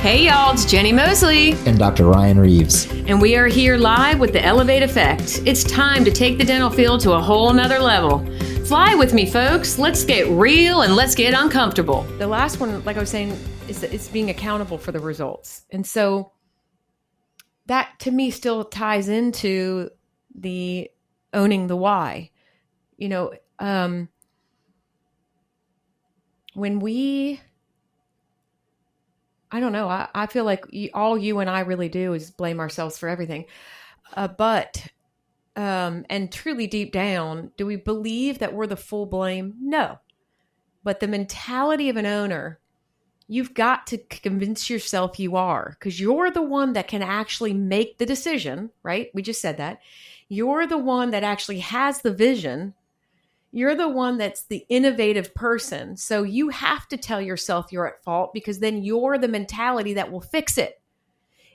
Hey y'all, it's Jenny Mosley. And Dr. Ryan Reeves. And we are here live with the Elevate Effect. It's time to take the dental field to a whole nother level. Fly with me, folks. Let's get real and let's get uncomfortable. The last one, like I was saying, is that it's being accountable for the results. And so that to me still ties into the owning the why. You know, when we... I don't know. I feel like all you and I really do is blame ourselves for everything. And truly deep down, do we believe that we're the full blame? No. But the mentality of an owner, you've got to convince yourself you are, because you're the one that can actually make the decision, right? We just said that. You're the one that actually has the vision. You're the one that's the innovative person. So you have to tell yourself you're at fault, because then you're the mentality that will fix it.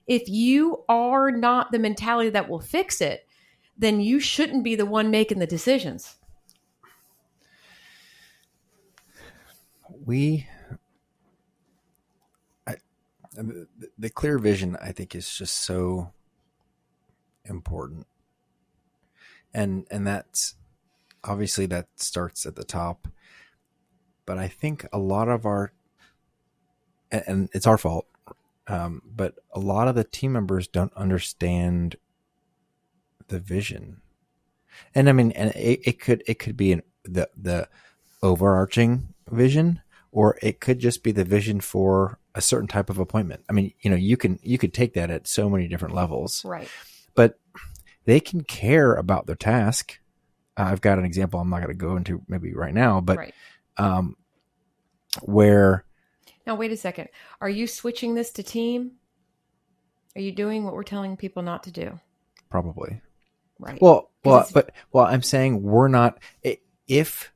If you are not the mentality that will fix it, then you shouldn't be the one making the decisions. The clear vision, I think, is just so important. And that's obviously that starts at the top, but I think a lot of and it's our fault, but a lot of the team members don't understand the vision. And I mean, and it could be the overarching vision, or it could just be the vision for a certain type of appointment. I mean, you could take that at so many different levels, right? But they can care about their task. I've got an example I'm not going to go into maybe right now, but right. Where... Now, wait a second. Are you switching this to team? Are you doing what we're telling people not to do? Probably. Right. Well, I'm saying we're not... If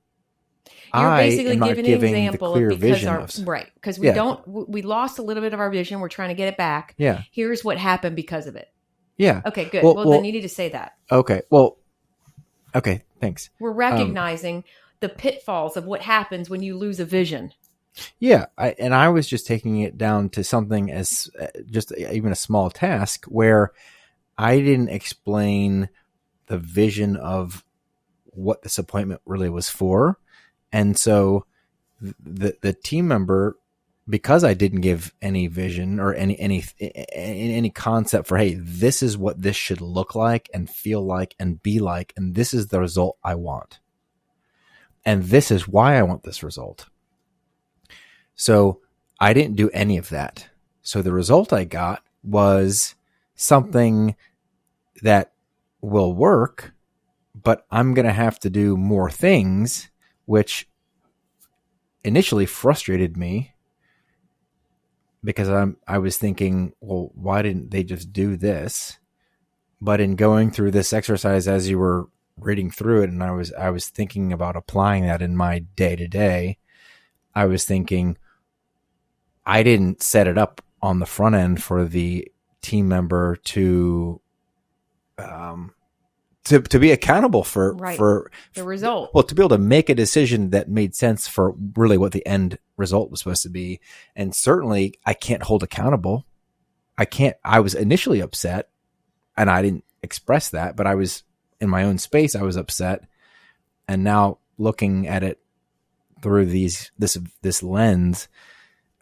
you're basically am not giving an example the clear of because vision right, because we lost a little bit of our vision. We're trying to get it back. Yeah. Here's what happened because of it. Yeah. Okay, good. Well, then you need to say that. Okay. Well, okay. Thanks. We're recognizing the pitfalls of what happens when you lose a vision. Yeah. I was just taking it down to something as just even a small task where I didn't explain the vision of what this appointment really was for. And so the team member, because I didn't give any vision or any concept for, hey, this is what this should look like and feel like and be like, and this is the result I want. And this is why I want this result. So I didn't do any of that. So the result I got was something that will work, but I'm going to have to do more things, which initially frustrated me, because I was thinking, well, why didn't they just do this? But in going through this exercise, as you were reading through it, and I was thinking about applying that in my day-to-day, I was thinking, I didn't set it up on the front end for the team member to be accountable for the result. Well, to be able to make a decision that made sense for really what the end result was supposed to be. And certainly I can't hold accountable. I was initially upset, and I didn't express that, but I was in my own space. I was upset. And now looking at it through this lens,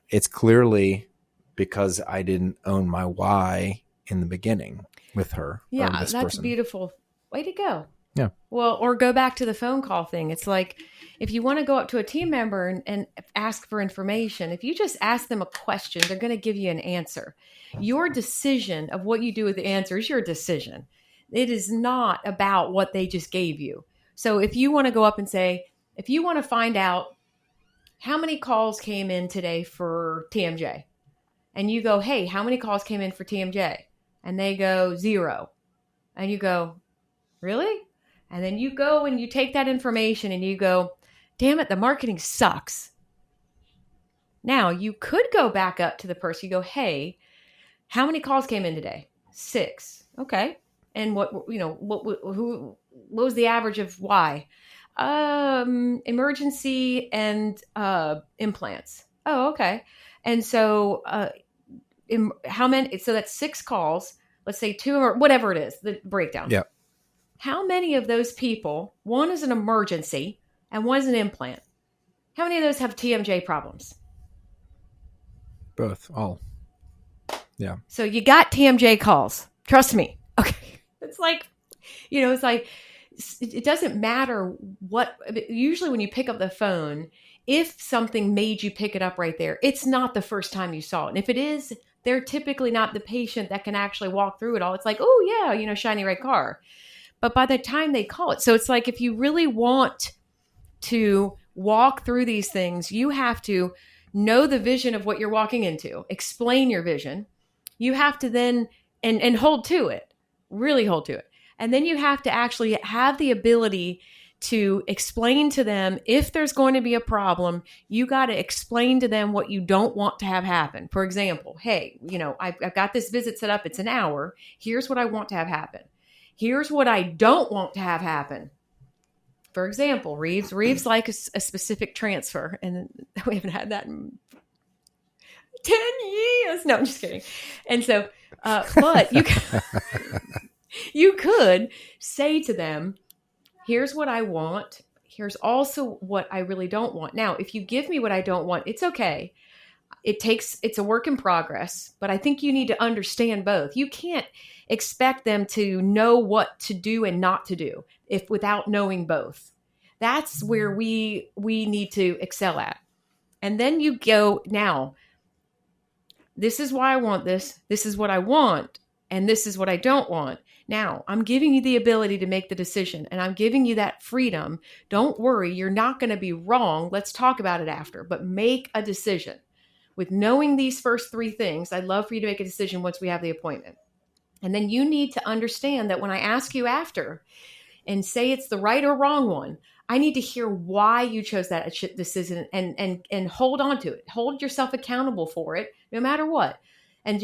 it's clearly because I didn't own my why in the beginning with her. Yeah, or this that's person. beautiful. Way to go. Yeah. Well, or go back to the phone call thing. It's like, if you want to go up to a team member and ask for information, if you just ask them a question, they're going to give you an answer. Your decision of what you do with the answer is your decision. It is not about what they just gave you. So if you want to go up and say, if you want to find out how many calls came in today for TMJ, and you go, hey, how many calls came in for TMJ? And they go 0. And you go, really? And then you go and you take that information and you go, damn it, the marketing sucks. Now you could go back up to the person. You go, hey, how many calls came in today? 6. Okay. And what was the average of why? Emergency and implants. Oh, okay. And so how many, so that's 6 calls, let's say 2 or whatever it is, the breakdown. Yeah. How many of those people, one is an emergency and one is an implant? How many of those have TMJ problems? Both. All. Yeah. So you got TMJ calls. Trust me. Okay. It's like, it's like, it doesn't matter what, usually when you pick up the phone, if something made you pick it up right there, it's not the first time you saw it. And if it is, they're typically not the patient that can actually walk through it all. It's like, oh yeah, shiny red car. But by the time they call it, so it's like, if you really want to walk through these things, you have to know the vision of what you're walking into, explain your vision. You have to then, and hold to it, really hold to it. And then you have to actually have the ability to explain to them if there's going to be a problem. You got to explain to them what you don't want to have happen. For example, hey, I've got this visit set up. It's an hour. Here's what I want to have happen. Here's what I don't want to have happen. For example, Reeves like a specific transfer, and we haven't had that in 10 years. No, I'm just kidding. And so, but you could say to them, here's what I want. Here's also what I really don't want. Now, if you give me what I don't want, it's okay. It's a work in progress, but I think you need to understand both. You can't expect them to know what to do and not to do without knowing both. That's where we need to excel at. And then you go, now, this is why I want this. This is what I want. And this is what I don't want. Now, I'm giving you the ability to make the decision, and I'm giving you that freedom. Don't worry, you're not going to be wrong. Let's talk about it after, but make a decision. With knowing these first 3 things, I'd love for you to make a decision once we have the appointment. And then you need to understand that when I ask you after and say it's the right or wrong one, I need to hear why you chose that decision and hold on to it. Hold yourself accountable for it, no matter what, and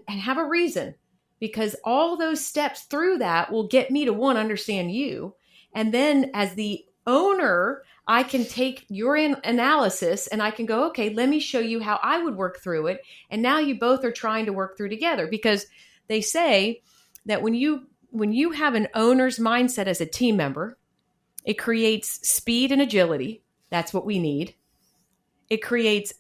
have a reason, because all those steps through that will get me to understand you. And then as the owner, I can take your analysis and I can go, okay, let me show you how I would work through it. And now you both are trying to work through together, because they say that when you have an owner's mindset as a team member, it creates speed and agility. That's what we need. It creates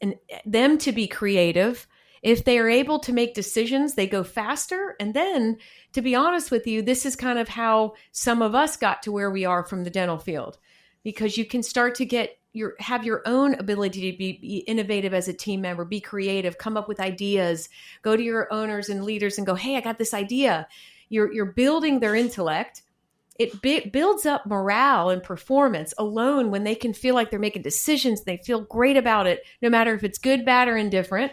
them to be creative. If they are able to make decisions, they go faster. And then, to be honest with you, this is kind of how some of us got to where we are from the dental field, because you can start to have your own ability to be innovative as a team member, be creative, come up with ideas, go to your owners and leaders and go, hey, I got this idea. You're building their intellect. It builds up morale and performance alone when they can feel like they're making decisions. They feel great about it, no matter if it's good, bad, or indifferent.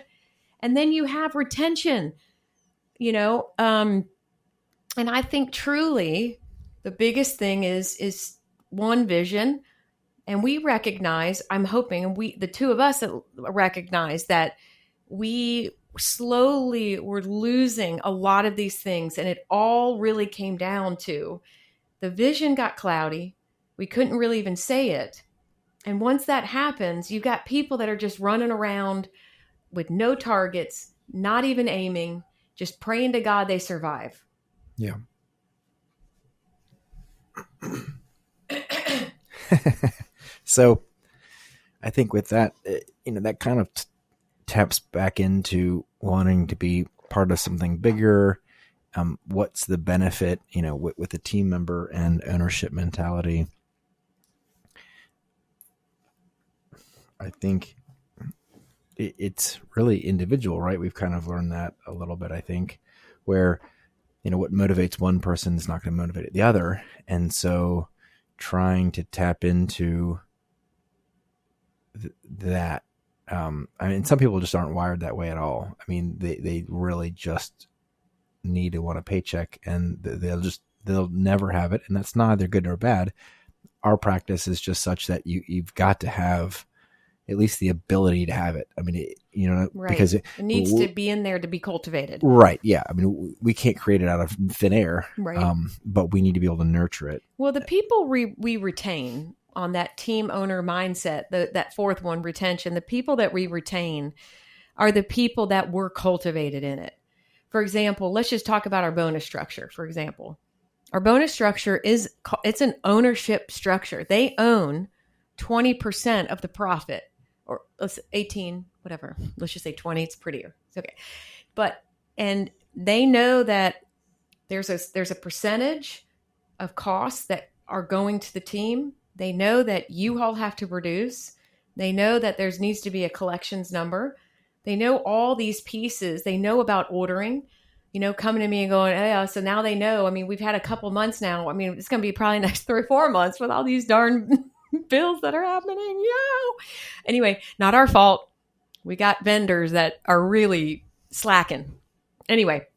And then you have retention, and I think truly the biggest thing is one, vision. And we recognize, I'm hoping, and the two of us recognize that we slowly were losing a lot of these things. And it all really came down to the vision got cloudy. We couldn't really even say it. And once that happens, you've got people that are just running around with no targets, not even aiming, just praying to God they survive. Yeah. So I think with that, that kind of taps back into wanting to be part of something bigger. What's the benefit, with a team member and ownership mentality? I think it's really individual, right? We've kind of learned that a little bit, I think, where, what motivates one person is not going to motivate the other. And so trying to tap into that, some people just aren't wired that way at all. They really just need to want a paycheck, and they'll never have it. And that's neither good nor bad. Our practice is just such that you've got to have at least the ability to have it. Right. Because it needs to be in there to be cultivated. Right. Yeah. We can't create it out of thin air, right. But we need to be able to nurture it. Well, the people we retain on that team owner mindset, that fourth one, retention, the people that we retain are the people that were cultivated in it. For example, let's just talk about our bonus structure. For example, our bonus structure it's an ownership structure. They own 20% of the profit, or let's 18, whatever. Let's just say 20. It's prettier. It's okay. And they know that there's a percentage of costs that are going to the team. They know that you all have to produce. They know that there needs to be a collections number. They know all these pieces. They know about ordering, coming to me and going, oh, yeah, so now they know. I mean, we've had a couple months now. I mean, it's going to be probably next 3 or 4 months with all these darn bills that are happening. Anyway, not our fault. We got vendors that are really slacking. Anyway,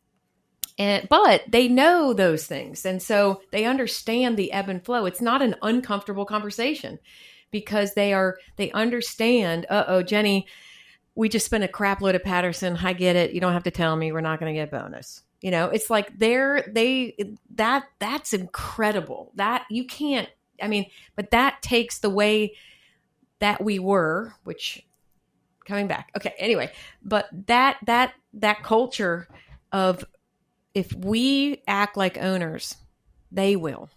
but they know those things. And so they understand the ebb and flow. It's not an uncomfortable conversation because they understand, Jenny, we just spent a crap load of Patterson. I get it. You don't have to tell me. We're not going to get bonus. It's like that's incredible. That you can't, but that takes the way that we were, which coming back. Okay. Anyway, but that culture of, if we act like owners, they will.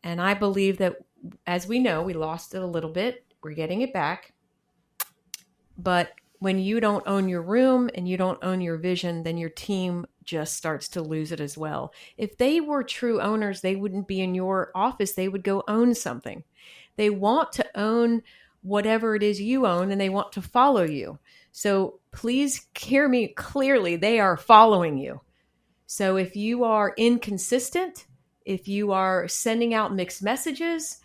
And I believe that, as we know, we lost it a little bit. We're getting it back. But when you don't own your room and you don't own your vision, then your team just starts to lose it as well. If they were true owners, they wouldn't be in your office. They would go own something. They want to own whatever it is you own, and they want to follow you. So please hear me clearly. They are following you. So if you are inconsistent, if you are sending out mixed messages,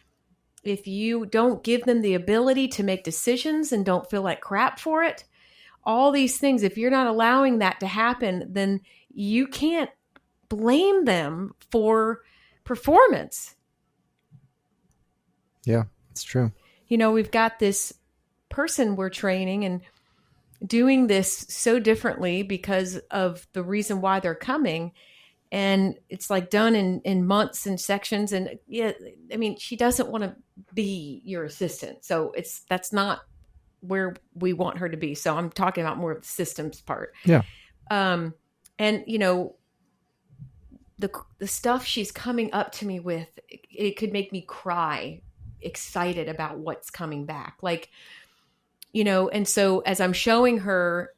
if you don't give them the ability to make decisions and don't feel like crap for it, all these things, if you're not allowing that to happen, then you can't blame them for performance. Yeah, it's true. We've got this person we're training and doing this so differently because of the reason why they're coming. And it's like done in months and sections. And she doesn't want to be your assistant. So that's not where we want her to be. So I'm talking about more of the systems part. Yeah. And the stuff she's coming up to me with, it could make me cry, excited about what's coming back. And so as I'm showing her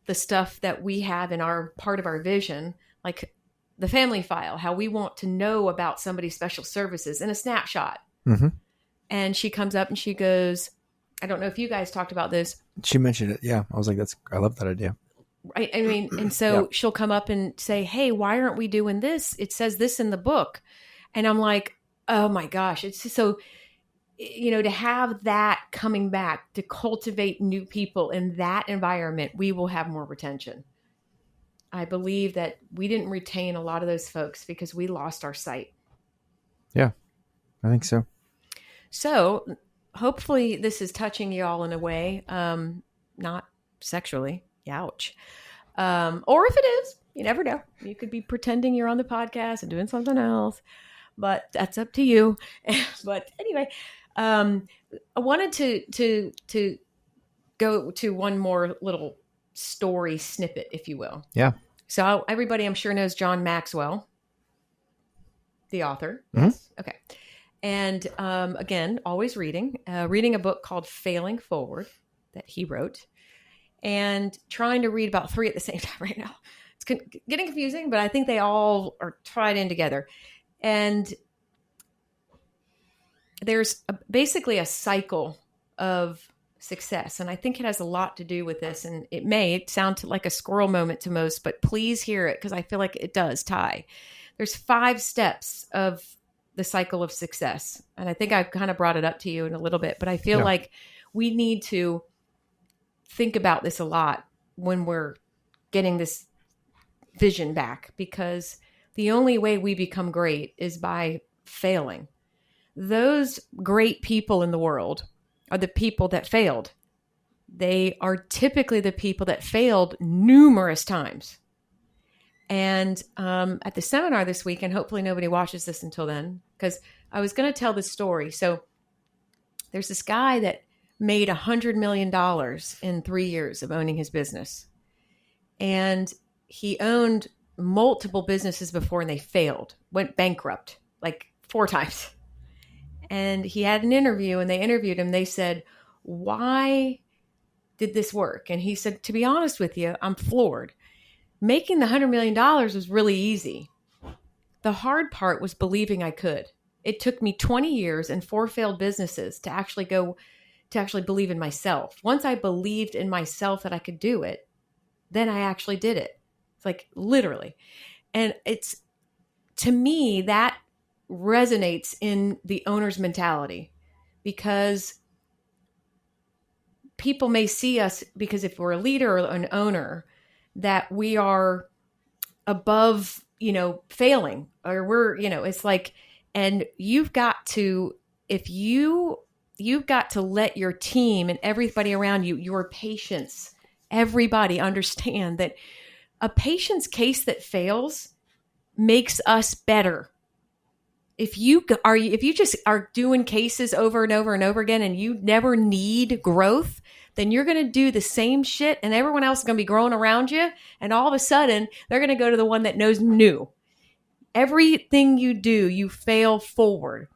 the stuff that we have in our part of our vision, like the family file, how we want to know about somebody's special services in a snapshot. Mm-hmm. And she comes up and she goes, I don't know if you guys talked about this. She mentioned it. Yeah. I was like, I love that idea. Right. And so she'll come up and say, hey, why aren't we doing this? It says this in the book. And I'm like, oh my gosh. It's just so, to have that coming back, to cultivate new people in that environment, we will have more retention. I believe that we didn't retain a lot of those folks because we lost our sight. Yeah, I think so. So hopefully this is touching you all in a way, not sexually. Ouch. Or if it is, you never know. You could be pretending you're on the podcast and doing something else, but that's up to you. But anyway, I wanted to go to one more little story snippet, if you will. Yeah. So everybody, I'm sure, knows John Maxwell, the author. Mm-hmm. Yes. Okay. And again, always reading a book called Failing Forward that he wrote, and trying to read about 3 at the same time right now. It's getting confusing, but I think they all are tied in together. And there's basically a cycle of success. And I think it has a lot to do with this. And it may sound like a squirrel moment to most, but please hear it because I feel like it does tie. There's 5 steps of the cycle of success. And I think I've kind of brought it up to you in a little bit, but I feel like we need to think about this a lot when we're getting this vision back, because the only way we become great is by failing. Those great people in the world are the people that failed. They are typically the people that failed numerous times. And at the seminar this week, and hopefully nobody watches this until then, because I was going to tell this story. So there's this guy that made $100 million in 3 years of owning his business. And he owned multiple businesses before and they failed, went bankrupt like 4 times. And he had an interview and they interviewed him. They said, why did this work? And he said, to be honest with you, I'm floored. Making the $100 million was really easy. The hard part was believing I could. It took me 20 years and 4 failed businesses to actually believe in myself. Once I believed in myself that I could do it, then I actually did it. It's like literally. And it's, to me, that resonates in the owner's mentality, because people may see us, because if we're a leader or an owner, that we are above, failing, or we're, it's like, and you've got to let your team and everybody around you, your patients, everybody understand that a patient's case that fails makes us better. If you just are doing cases over and over and over again and you never need growth, then you're going to do the same shit and everyone else is going to be growing around you. And all of a sudden they're going to go to the one that knows new. Everything you do, you fail forward.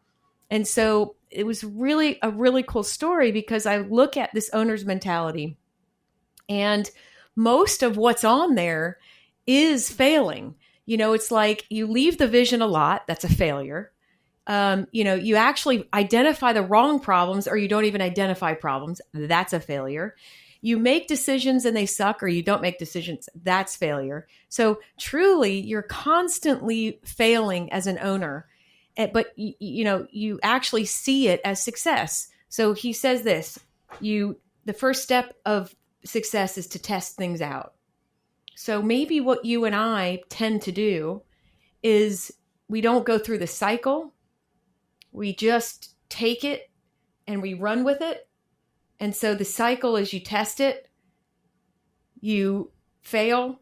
And so it was really a really cool story, because I look at this owner's mentality and most of what's on there is failing. It's like you leave the vision a lot. That's a failure. You actually identify the wrong problems, or you don't even identify problems. That's a failure. You make decisions and they suck, or you don't make decisions. That's failure. So truly, you're constantly failing as an owner, but you actually see it as success. So he says this, the first step of success is to test things out. So maybe what you and I tend to do is we don't go through the cycle. We just take it and we run with it. And so the cycle is you test it, you fail,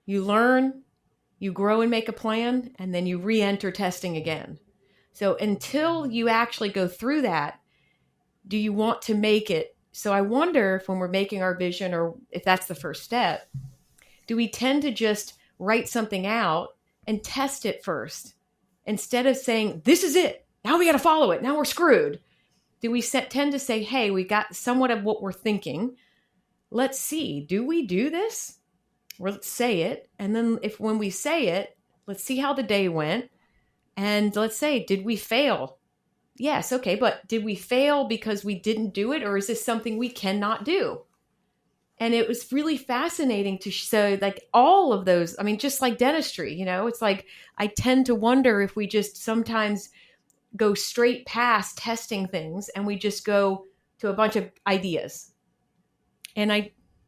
you learn, you grow and make a plan, and then you re-enter testing again. So until you actually go through that, do you want to make it? So I wonder if when we're making our vision, or if that's the first step, do we tend to just write something out and test it first? Instead of saying, this is it, now we got to follow it, now we're screwed. Do we tend to say, hey, we got somewhat of what we're thinking. Let's see, do we do this? Or let's say it. And then when we say it, let's see how the day went. And let's say, did we fail? Yes, okay, but did we fail because we didn't do it? Or is this something we cannot do? And it was really fascinating to show, like, all of those. I mean, just like dentistry, it's like, I tend to wonder if we just sometimes go straight past testing things and we just go to a bunch of ideas. And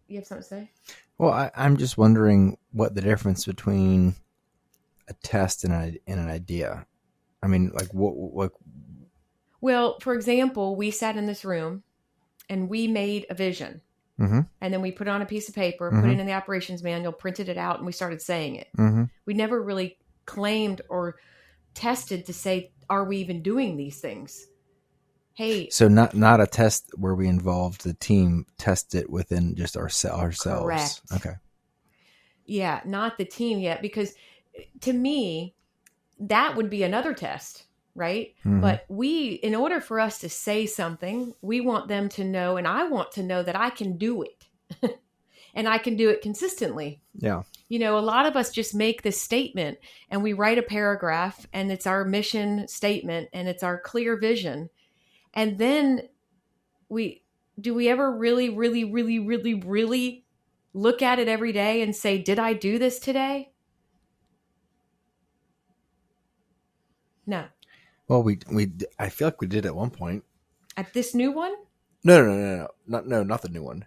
you have something to say? Well, I'm just wondering what the difference between a test and an idea. I mean, like what? Well, for example, we sat in this room and we made a vision. Mm-hmm. And then we put it on a piece of paper, mm-hmm. put it in the operations manual, printed it out, and we started saying it. Mm-hmm. We never really claimed or tested to say, are we even doing these things? Hey. So not a test where we involved the team, test it within just ourselves. Correct. Okay. Yeah, not the team yet, because to me, that would be another test, right? Mm-hmm. But in order for us to say something, we want them to know, and I want to know that I can do it. And I can do it consistently. Yeah. A lot of us just make this statement and we write a paragraph and it's our mission statement and it's our clear vision. And then do we ever really, really, really, really, really look at it every day and say, did I do this today? No. Well, I feel like we did at one point. At this new one? No. Not the new one.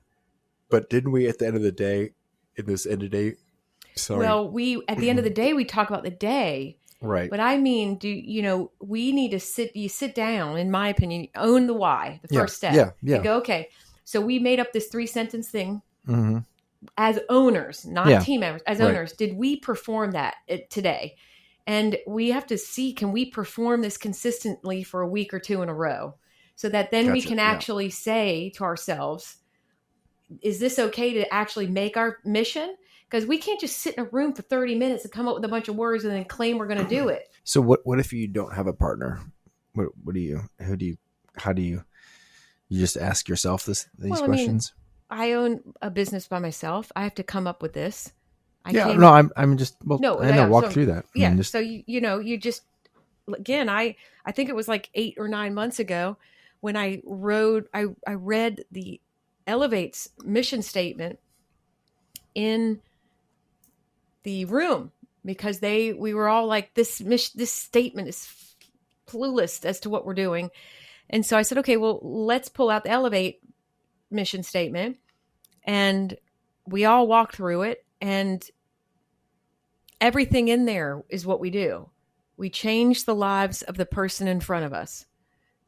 But didn't we at the end of the day, in this end of day? Sorry. Well, at the end of the day, we talk about the day. Right. But I mean, we need to sit down, in my opinion, own the why, the first step. Yeah. You go, okay, so we made up this 3-sentence thing mm-hmm. as owners, not team members, as owners. Right. Did we perform that today? And we have to see, can we perform this consistently for a week or two in a row? so that then we Gotcha. can Yeah. actually say to ourselves, is this okay to actually make our mission? Because we can't just sit in a room for 30 minutes and come up with a bunch of words and then claim we're going to do it. So what if you don't have a partner? How do you just ask yourself these Well, I mean, questions? I own a business by myself. I have to come up with this. I Yeah, came, no, I'm just, well, no, I know, yeah, walk so through that. I yeah. mean, just So you just, again, I think it was like 8 or 9 months ago when I read the Elevate's mission statement in the room, because we were all like, this statement is clueless as to what we're doing. And so I said, okay, well, let's pull out the Elevate mission statement. And we all walked through it, and everything in there is what we do. We change the lives of the person in front of us.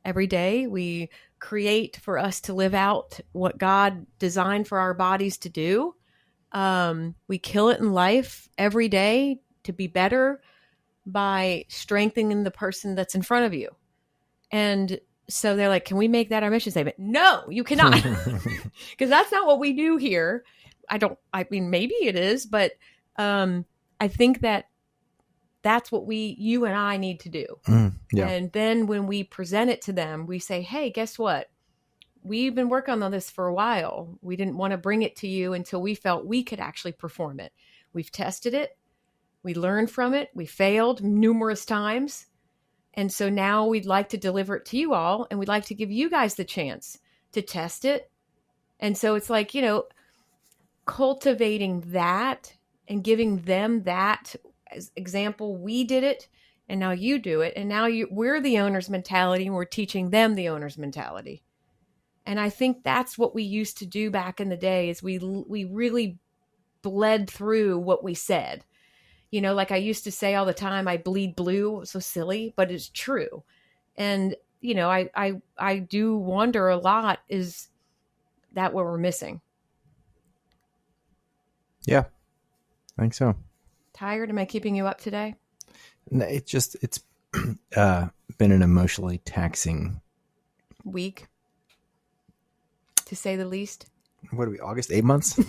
Every day we create for us to live out what God designed for our bodies to do. We kill it in life every day to be better by strengthening the person that's in front of you. And so they're like, can we make that our mission statement? No, you cannot. Because that's not what we do here. I mean, maybe it is, but I think that's what you and I need to do. yeah. And then when we present it to them, we say, hey, guess what? We've been working on this for a while. We didn't want to bring it to you until we felt we could actually perform it. We've tested it. We learned from it. We failed numerous times. And so now we'd like to deliver it to you all, and we'd like to give you guys the chance to test it. And so it's like, cultivating that and giving them that as example. We did it, and now you do it. And now we're the owner's mentality, and we're teaching them the owner's mentality. And I think that's what we used to do back in the day, is we really bled through what we said. Like I used to say all the time, I bleed blue. It was so silly, but it's true. And, I do wonder a lot, is that what we're missing? Yeah, I think so. Tired? Am I keeping you up today? No, it's been an emotionally taxing Week, to say the least. What are we, August? 8 months?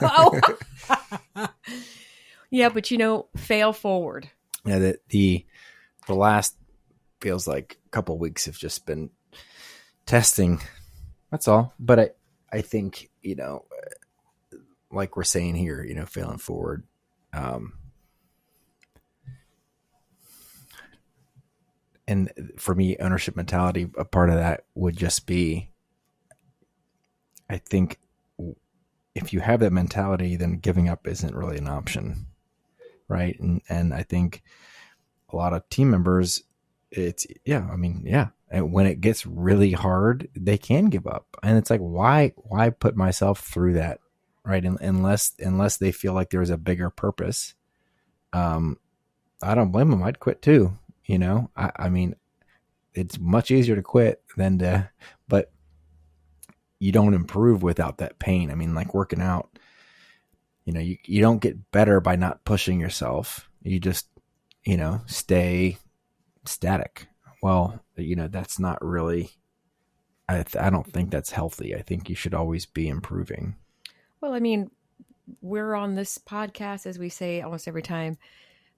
Oh. Yeah, but fail forward. Yeah, the last feels like a couple of weeks have just been testing. That's all. But I think, like we're saying here, failing forward. And for me, ownership mentality, a part of that would just be, I think if you have that mentality, then giving up isn't really an option. Right. And I think a lot of team members, and when it gets really hard, they can give up. And it's like, why put myself through that? Right. Unless they feel like there's a bigger purpose. I don't blame them. I'd quit too. I mean, it's much easier to quit but you don't improve without that pain. I mean, like working out, you don't get better by not pushing yourself. You just, stay static. Well, that's not really, I don't think that's healthy. I think you should always be improving. Well, I mean, we're on this podcast, as we say almost every time,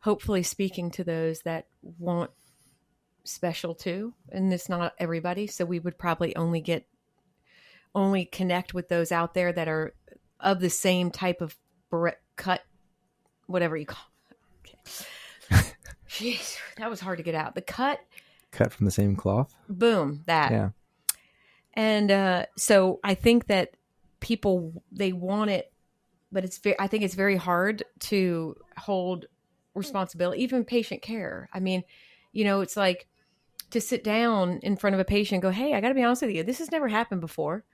hopefully speaking to those that want special too. And it's not everybody. So we would probably only connect with those out there that are of the same type of cut, whatever you call it. Okay. Jeez, that was hard to get out. The cut from the same cloth. Boom, that. Yeah. And so I think that people, they want it, but I think it's very hard to hold responsibility, even patient care. I mean, it's like to sit down in front of a patient and go, hey, I got to be honest with you, this has never happened before.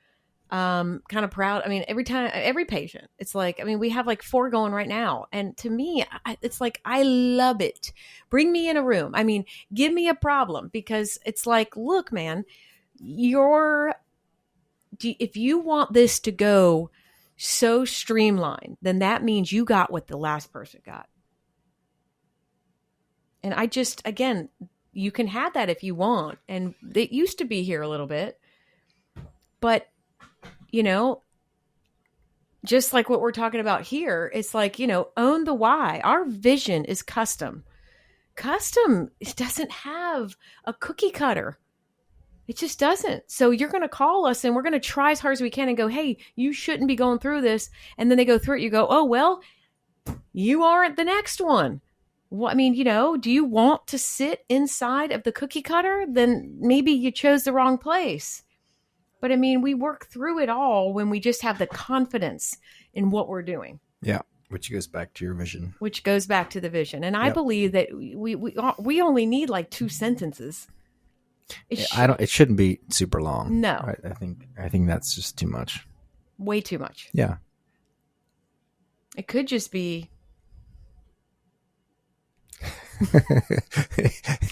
Kind of proud. I mean, every patient, it's like, I mean, we have like 4 going right now. And to me, it's like, I love it. Bring me in a room. I mean, give me a problem, because it's like, look, man, if you want this to go so streamlined, then that means you got what the last person got. And I just, again, you can have that if you want. And it used to be here a little bit. But, you know, just like what we're talking about here, it's like, you know, own the why. Our vision is custom. Custom, it doesn't have a cookie cutter. It just doesn't. So you're going to call us and we're going to try as hard as we can and go, hey, you shouldn't be going through this. And then they go through it. You go, oh, well, you aren't the next one. Well, I mean, you know, do you want to sit inside of the cookie cutter? Then maybe you chose the wrong place. But I mean, we work through it all when we just have the confidence in what we're doing. Yeah. Which goes back to your vision. Which goes back to the vision. And I believe that we only need like 2 sentences. It shouldn't be super long. No. I think that's just too much. Way too much. Yeah. It could just be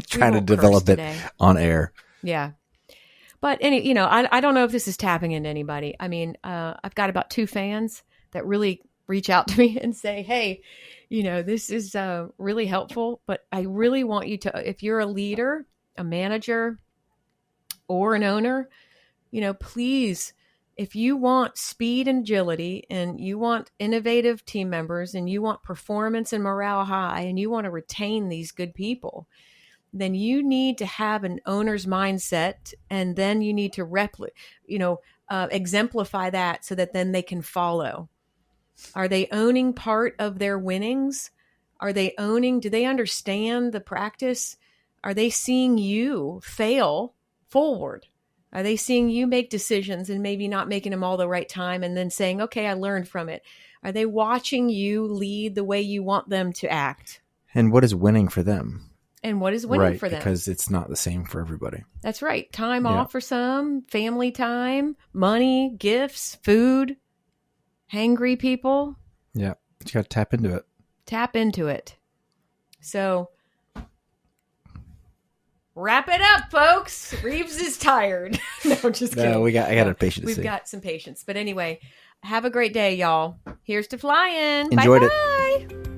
trying to develop it on air. Yeah. But you know, I don't know if this is tapping into anybody. I mean, I've got about 2 fans that really reach out to me and say, hey, you know, this is really helpful, but I really want you to, if you're a leader, a manager, or an owner, you know, please, if you want speed and agility and you want innovative team members and you want performance and morale high and you want to retain these good people, then you need to have an owner's mindset, and then you need to exemplify that so that then they can follow. Are they owning part of their winnings? Do they understand the practice? Are they seeing you fail forward? Are they seeing you make decisions and maybe not making them all the right time and then saying, okay, I learned from it? Are they watching you lead the way you want them to act? And what is winning for them? And what is winning for them? Because it's not the same for everybody. That's right. Time off for some, family time, money, gifts, food, hangry people. Yeah. You got to tap into it. Tap into it. So wrap it up, folks. Reeves is tired. No, just kidding. No, I got a patience. We've got some patience. But anyway, have a great day, y'all. Here's to flying. Enjoyed Bye-bye. it.